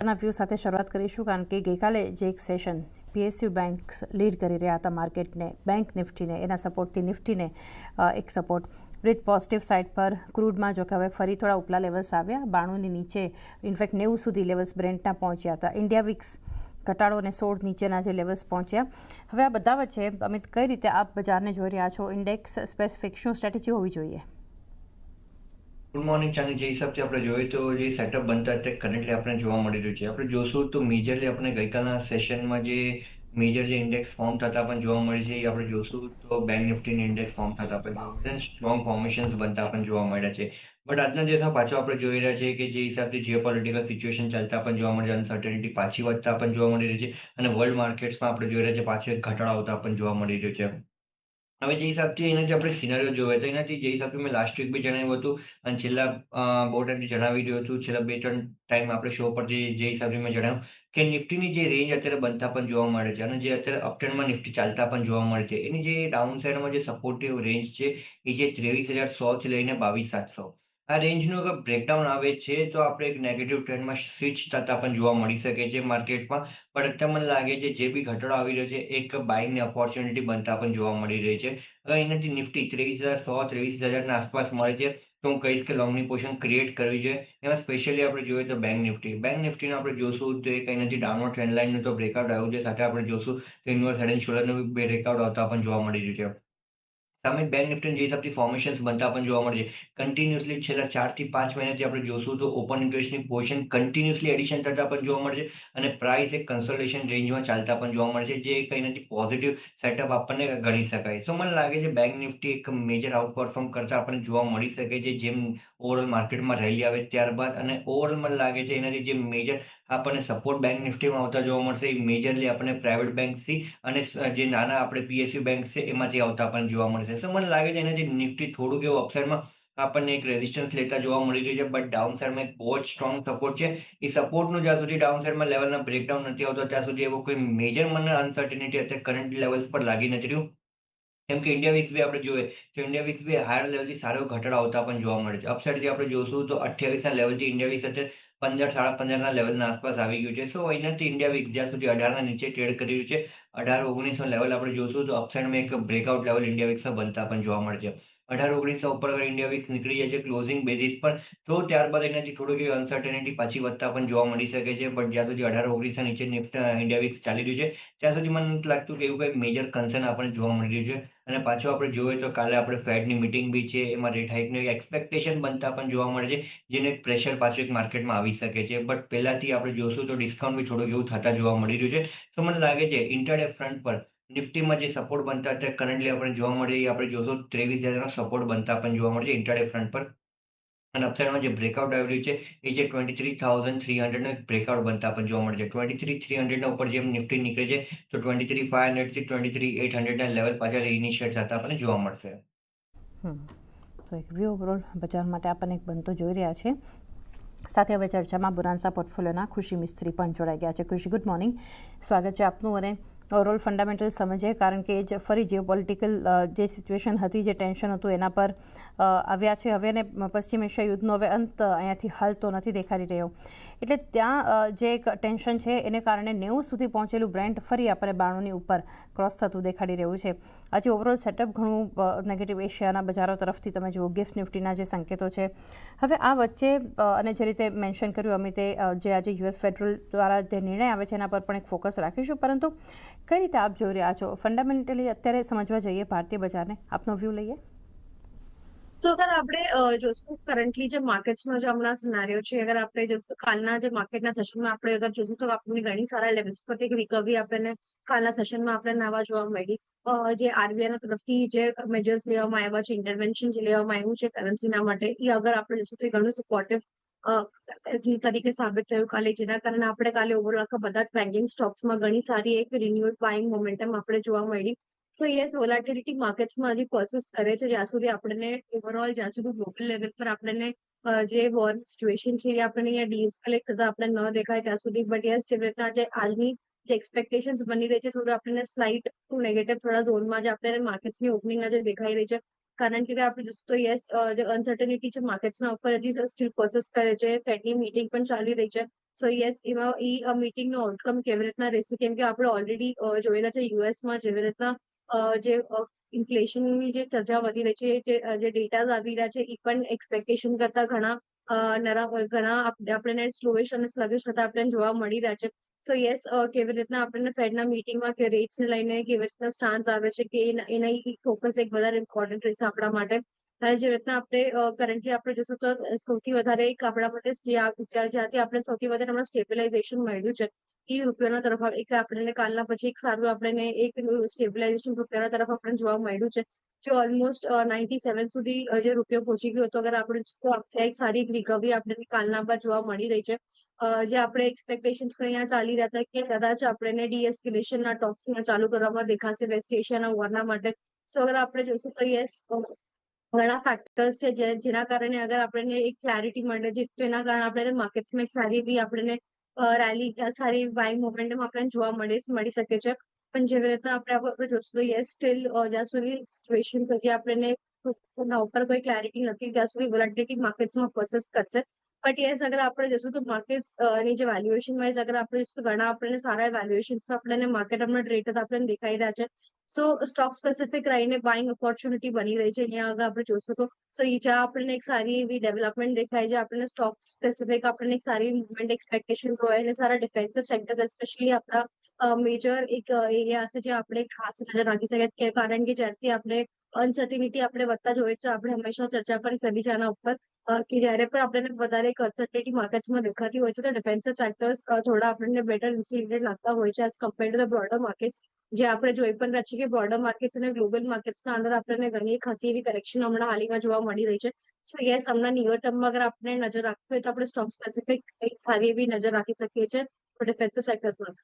View સાથે શરૂઆત કરીશું કારણ કે ગઈકાલે જે એક સેશન પીએસયુ બેંક્સ લીડ કરી રહ્યા હતા માર્કેટને, બેંક નિફ્ટીને, એના સપોર્ટથી નિફ્ટીને એક સપોર્ટ વિથ પોઝિટિવ સાઇડ પર ક્રૂડમાં જો કે હવે ફરી થોડા ઉપલા લેવલ્સ આવ્યા, 92ની નીચે, ઇનફેક્ટ 90 સુધી લેવલ્સ બ્રેન્ટના પહોંચ્યા હતા. ઇન્ડિયા વિક્સ ઘટાડો અને 16 નીચેના જે લેવલ્સ પહોંચ્યા. હવે આ બધા વચ્ચે અમિત, કઈ રીતે આપ બજારને જોઈ રહ્યા છો? ઇન્ડેક્સ સ્પેસિફિક શું સ્ટ્રેટેજી હોવી જોઈએ? ગુડ મોર્નિંગ ચાની જે હિસાબથી આપણે જોઈએ તો જે સેટઅપ બનતા તે કરન્ટલી આપણે જોવા મળી રહ્યું છે. આપણે જોશું તો મેજરલી આપણે ગઈકાલના સેશનમાં જે મેજર જે ઇન્ડેક્સ ફોર્મ થતા પણ જોવા મળે છે, એ આપણે જોશું તો બેંક નિફ્ટીની ઇન્ડેક્સ ફોર્મ થતા પણ સ્ટ્રોંગ ફોર્મેશન્સ બનતા પણ જોવા મળ્યા છે. બટ આજના દિવસમાં પાછો આપણે જોઈ રહ્યા છીએ કે જે હિસાબથી જીઓપોલિટિકલ સિચ્યુએશન ચાલતા પણ જોવા મળે છે, અનસર્ટેનિટી પાછી વધતા પણ જોવા મળી રહી છે અને વર્લ્ડ માર્કેટ્સમાં આપણે જોઈ રહ્યા છીએ પાછો એક ઘટાડો આવતા પણ જોવા મળી રહ્યો છે. હવે જે હિસાબથી એનાથી આપણે સિનારીઓ જોવે તો એનાથી જે હિસાબથી મેં લાસ્ટ વીક બી જણાવ્યું હતું અને છેલ્લા બહુ ટાઈમથી જણાવી રહ્યો છું, છેલ્લા 2-3 ટાઈમ આપણે શો પર જે હિસાબથી મેં જણાવ્યું કે નિફ્ટીની જે રેન્જ અત્યારે બનતા પણ જોવા મળે છે અને જે અત્યારે અપટ્રેન્ડમાં નિફ્ટી ચાલતા પણ જોવા મળે છે, એની જે ડાઉન સાઈડમાં જે સપોર્ટિવ રેન્જ છે એ છે 23,100 થી લઈને 22,700. આ રેન્જનું અગર બ્રેકડાઉન આવે છે તો આપણે એક નેગેટિવ ટ્રેન્ડમાં સ્વિચ થતા પણ જોવા મળી શકે છે માર્કેટમાં. પણ અત્યારે મને લાગે છે જે બી ઘટાડો આવી રહ્યો છે એક બાઇંગની ઓપોર્ચ્યુનિટી બનતા પણ જોવા મળી રહી છે. હવે એનાથી નિફ્ટી 23,100 23,000 આસપાસ મળે છે તો હું કહીશ કે લોંગની પોઝિશન ક્રિએટ કરવી જોઈએ. એમાં સ્પેશિયલી આપણે જોઈએ તો બેંક નિફ્ટીને આપણે જોશું તો એ કંઈ નથી, ડાઉનવર્ડ ટ્રેન્ડ લાઇનનું તો બ્રેકઆઉટ આવ્યું છે, સાથે આપણે જોશું તો ઇન્વર્સ હેડ એન્ડ શોલ્ડરનું બી બ્રેકઆઉટ આવતા પણ જોવા મળી રહ્યું છે. સામે બેંક નિફ્ટીના જે હિસાબથી ફોર્મેશન્સ બનતા પણ જોવા મળે છે. કન્ટિન્યુઅસલી છેલ્લા 4 થી 5 મહિનાથી આપણે જોશું તો ઓપન ઇન્ટરેસ્ટની પોઝિશન કન્ટિન્યુઅસલી એડિશન થતા પણ જોવા મળે છે અને પ્રાઇસ એક કન્સોલિડેશન રેન્જમાં ચાલતા પણ જોવા મળે છે, જે કંઈ નથી પોઝિટિવ સેટઅપ આપણને ગણી શકાય. તો મને લાગે છે બેંક નિફ્ટી એક મેજર આઉટ પરફોર્મ કરતા આપણને જોવા મળી શકે છે જેમ ઓવરઓલ માર્કેટમાં રેલી આવે ત્યારબાદ, અને ઓવરઓલ મને લાગે છે એનાથી જે મેજર આપણને સપોર્ટ બેંક નિફ્ટીમાં આવતા જોવા મળશે એ મેજરલી આપણને પ્રાઇવેટ બેંક્સથી અને જે નાના આપણે પીએસયુ બેંક છે એમાંથી આવતા પણ જોવા મળશે. સો મને લાગે છે એનાથી નિફ્ટી થોડુંક એવું અપસાઇડમાં આપણને એક રેઝિસ્ટન્સ લેતા જોવા મળી રહ્યું છે, બટ ડાઉન સાઈડમાં એક બહુ જ સ્ટ્રોંગ સપોર્ટ છે. એ સપોર્ટનું જ્યાં સુધી ડાઉન સાઈડમાં લેવલના બ્રેકડાઉન નથી આવતો ત્યાં સુધી એવો કોઈ મેજર મને અનસર્ટિનિટી અત્યારે કરંટ લેવલ્સ પર લાગી નથી રહ્યું. કેમ કે ઇન્ડિયા વીક્સ બી આપણે જોઈએ તો ઇન્ડિયા વીક્સ બી હાયર લેવલથી સારો ઘટાડો આવતા પણ જોવા મળે છે. અપસાઇડથી આપણે જોશું તો 28ના લેવલથી ઇન્ડિયા વીક્સ અત્યારે 15 15.5ના લેવલના આસપાસ આવી ગયું છે. સો એનાથી ઇન્ડિયા વીક્સ જ્યાં સુધી 18ના નીચે ટ્રેડ કરી રહ્યું છે, 18-19નો લેવલ આપણે જોશું તો અપસાઇડમાં એક બ્રેકઆઉટ લેવલ ઇન્ડિયા વીક્સમાં બનતા પણ જોવા મળે છે. 18-19ના ઉપર અગર ઇન્ડિયા વીક્સ નીકળી જાય છે ક્લોઝિંગ બેઝિસ પર તો ત્યારબાદ એનાથી થોડુંક એવી અનસર્ટેનિટી પાછી વધતા પણ જોવા મળી શકે છે. બટ જ્યાં સુધી 18-19ના નીચે ઇન્ડિયા વીક્સ ચાલી રહ્યું છે ત્યાં સુધી મને નથી લાગતું કે એવું કંઈ મેજર કન્સર્ન આપણને જોવા મળી રહ્યું છે. અને પાછું આપણે જોઈએ તો કાલે આપણે ફેડની મીટિંગ બી છે, એમાં રેટ હાઇકની એક્સપેક્ટેશન બનતા પણ જોવા મળે છે, જેને એક પ્રેશર પાછું એક માર્કેટમાં આવી શકે છે. બટ પહેલાથી આપણે જોશું તો ડિસ્કાઉન્ટ બી થોડુંક એવું થતા જોવા મળી રહ્યું છે. તો મને લાગે છે ઇન્ટરડે ફ્રન્ટ પર નિફ્ટીમાં જે સપોર્ટ બનતા અત્યારે કરન્ટલી આપણે જોવા મળે એ આપણે જોશું 23,000નો સપોર્ટ બનતા પણ જોવા મળે છે ઇન્ટરડે ફ્રન્ટ પર. અને અપસાઇડમાં જે બ્રેકઆઉટ આવી રહ્યું છે એ જે 23,300નો એક બ્રેકઆઉટ બનતા પણ જોવા મળે છે. 23,300ના ઉપર જેમ નિફ્ટી નીકળે છે તો 23,500 થી 23,800ના લેવલ પાછા રીઇનિશિએટ થતા આપણને જોવા મળશે. તો એક વ્યૂ ઓવરઓલ બજાર માટે આપણને એક બનતો જોઈ રહ્યા છે. સાથે હવે ચર્ચામાં બુરાન્સા પોર્ટફોલિયોના ખુશી મિસ્ત્રી પણ જોડાઈ ગયા છે. ખુશી, ગુડ મોર્નિંગ, સ્વાગત છે આપનું. અને ઓવરઓલ ફંડામેન્ટલ સમજીએ કારણ કે જ ફરી જીઓપોલિટિકલ જે સિચ્યુએશન હતી, જે ટેન્શન હતું એના પર આવ્યા છે હવે, અને પશ્ચિમ એશિયા યુદ્ધનો હવે અંત અહીંયાથી હાલ તો નથી દેખાડી રહ્યો. એટલે ત્યાં જે એક ટેન્શન છે એને કારણે 90 સુધી પહોંચેલું બ્રેન્ટ ફરી આપણે 92ની ઉપર ક્રોસ થતું દેખાડી રહ્યું છે. આજે ઓવરઓલ સેટઅપ ઘણું નેગેટિવ એશિયાના બજારો તરફથી તમે જુઓ, ગિફ્ટ નિફ્ટીના જે સંકેતો છે. હવે આ વચ્ચે અને જે રીતે મેન્શન કર્યું અમિતે, જે આજે યુએસ ફેડરલ દ્વારા જે નિર્ણય આવે છે એના પર પણ એક ફોકસ રાખીશું, પરંતુ કઈ રીતે આપ જોઈ રહ્યા છો ફંડામેન્ટલી અત્યારે સમજવા જઈએ ભારતીય બજારને? આપનો વ્યૂ લઈએ. તો અગર આપણે જોશું કરન્ટલી જે માર્કેટ્સનો જે હમણાં સિનારીઓ છે, અગર આપણે જોશું કાલના જે માર્કેટના સેશનમાં આપણે અગર જોશું તો આપણને ઘણી સારા લેવલ્સ પરથી એક રિકવરી આપણને કાલના સેશનમાં આપણને નવા જોવા મળી. જે આરબીઆઈના તરફથી જે મેજર્સ લેવામાં આવ્યા છે, ઇન્ટરવેન્શન જે લેવામાં આવ્યું છે કરન્સીના માટે, એ અગર આપણે જોશું તો એ ઘણું સપોર્ટિવ તરીકે સાબિત થયું કાલે, જેના કારણે આપણે કાલે ઓવરઓલ આખા બધા જ બેન્કિંગ સ્ટોક્સમાં ઘણી સારી એક રિન્યુઅડ બાઇંગ મોમેન્ટમ આપણે જોવા મળી. સો યસ, વોલેટિલિટી માર્કેટ્સમાં હજી પરસિસ્ટ કરે છે જ્યાં સુધી આપણને ઓવરઓલ જ્યાં સુધી ગ્લોબલ લેવલ પર આપણને જે વોર સિચ્યુએશન છે એ આપણને અહીંયા ડીએસ્કેલેટ થતા આપણને ન દેખાય ત્યાં સુધી. બટ યસ, જેવી રીતના જે આજની જે એક્સપેક્ટેશન્સ બની રહી છે, થોડું આપણને સ્લાઇટ ટુ નેગેટિવ થોડા ઝોનમાં જે આપણને માર્કેટ્સની ઓપનિંગ આજે દેખાઈ રહી છે, કારણ કે આપણે જોશું તો યસ, જે અનસર્ટનિટી છે માર્કેટ્સના ઉપર હજી સ્ટીલ પરસિસ્ટ કરે છે. ફેડની મીટિંગ પણ ચાલી રહી છે સો યસ એમાં મીટિંગનો આઉટકમ કેવી રીતના રહેશે, કેમ કે આપણે ઓલરેડી જોયેલા છે યુએસમાં જેવી રીતના જે ઇન્ફ્લેશનની જે ચર્ચા વધી રહી છે, જે ડેટા આવી રહ્યા છે એ પણ એક્સપેક્ટેશન કરતા ઘણા આપણને સ્લોઇશ અને સ્લગિશ થતા આપણને જોવા મળી રહ્યા છે. સો યસ કેવી રીતના આપણને ફેડના મીટિંગમાં કે રેટ્સને લઈને કેવી રીતના સ્ટાન્સ આવે છે કે એના ફોકસ એક વધારે ઇમ્પોર્ટન્ટ રહેશે આપણા માટે. અને જે રીતના આપણે કરન્ટલી આપણે જોશું તો સૌથી વધારે એક આપણા માટે જ્યાંથી આપણે સૌથી વધારે હમણાં સ્ટેબિલાઇઝેશન મળ્યું છે એ રૂપિયાના તરફ એક આપણને કાલના પછી એક સારું આપણને એક સ્ટેબિલાઇઝેશન રૂપિયાના તરફ આપણને જોવા મળ્યું છે, જે ઓલમોસ્ટ 97 સુધી જે રૂપિયો પહોંચી ગયો હતો. અગર આપણે એક સારી રિકવરી આપણને કાલના બાદ જોવા મળી રહી છે. જે આપણે એક્સપેક્ટેશન્સ અહીંયા ચાલી રહ્યા હતા કે કદાચ આપણને ડીએસ્કેલેશનના ટોક્સને ચાલુ કરવામાં દેખાશે વેસ્ટ એશિયાના વોરના માટે. સો અગર આપણે જોઈશું તો યસ ઘણા ફેક્ટર્સ છે જેના કારણે અગર આપણને એક ક્લેરિટી મળે છે તો એના કારણે આપણે માર્કેટ્સમાં એક સારી એવી આપણને રેલી સારી બાઇંગ મોમેન્ટમ આપણને જોવા મળી શકે છે. પણ જેવી રીતના આપણે જોશું તો યસ સ્ટીલ જ્યાં સુધી સિચ્યુએશન પછી આપણને ઉપર કોઈ ક્લેરિટી નથી ત્યાં સુધી વોલેટિલિટી માર્કેટ્સમાં પરસિસ્ટ કરશે. બટ યસ અગર આપણે જોશું તો માર્કેટ્સ ની જે વેલ્યુએશન વાઇઝ અગર આપણે જોશું તો ઘણા આપણને સારા વેલ્યુએશન આપણને માર્કેટ હમણાં રેટ આપણને દેખાઈ રહ્યા છે. સો સ્ટોક સ્પેસિફિક રહીને બાઇંગ ઓપોર્ચ્યુનિટી બની રહી છે અહીંયા આગળ આપણે જોશું તો. સો જ્યાં આપણને એક સારી એવી ડેવલપમેન્ટ દેખાય છે, આપણને સ્ટોક સ્પેસિફિક આપણને એક સારી મુવમેન્ટ એક્સપેક્ટેશન્સ હોય અને સારા ડિફેન્સિવ સેક્ટર્સ એસ્પેશિયલી આપણા મેજર એક એરિયા હશે જે આપણે ખાસ નજર રાખી શકીએ, કારણ કે જ્યારથી આપણે અનસર્ટિનિટી આપણે વધતા જોઈએ છે આપણે હંમેશા ચર્ચા પણ કરી છે આના ઉપર કે જ્યારે પણ આપણને વધારે એક અનસર્ટિનિટી માર્કેટ્સમાં દેખાતી હોય છે તો ડિફેન્સિવ સેક્ટર્સ થોડા આપણને બેટર ઇન્સ્યુલેટેડ લાગતા હોય છે as compared to the broader markets. જે આપણે જોઈ પણ રહ્યા છીએ કે બ્રોડર માર્કેટ્સ અને ગ્લોબલ માર્કેટ્સના અંદર આપણને ઘણી ખાસી એવી કરેક્શન હમણાં હાલમાં જોવા મળી રહી છે. સો યસ હમણાં નિયર ટર્મમાં અગર આપણે નજર રાખવી હોય તો આપણે સ્ટોક સ્પેસિફિક એક સારી એવી નજર રાખી શકીએ છીએ ડિફેન્સિવ સેક્ટર્સમાં.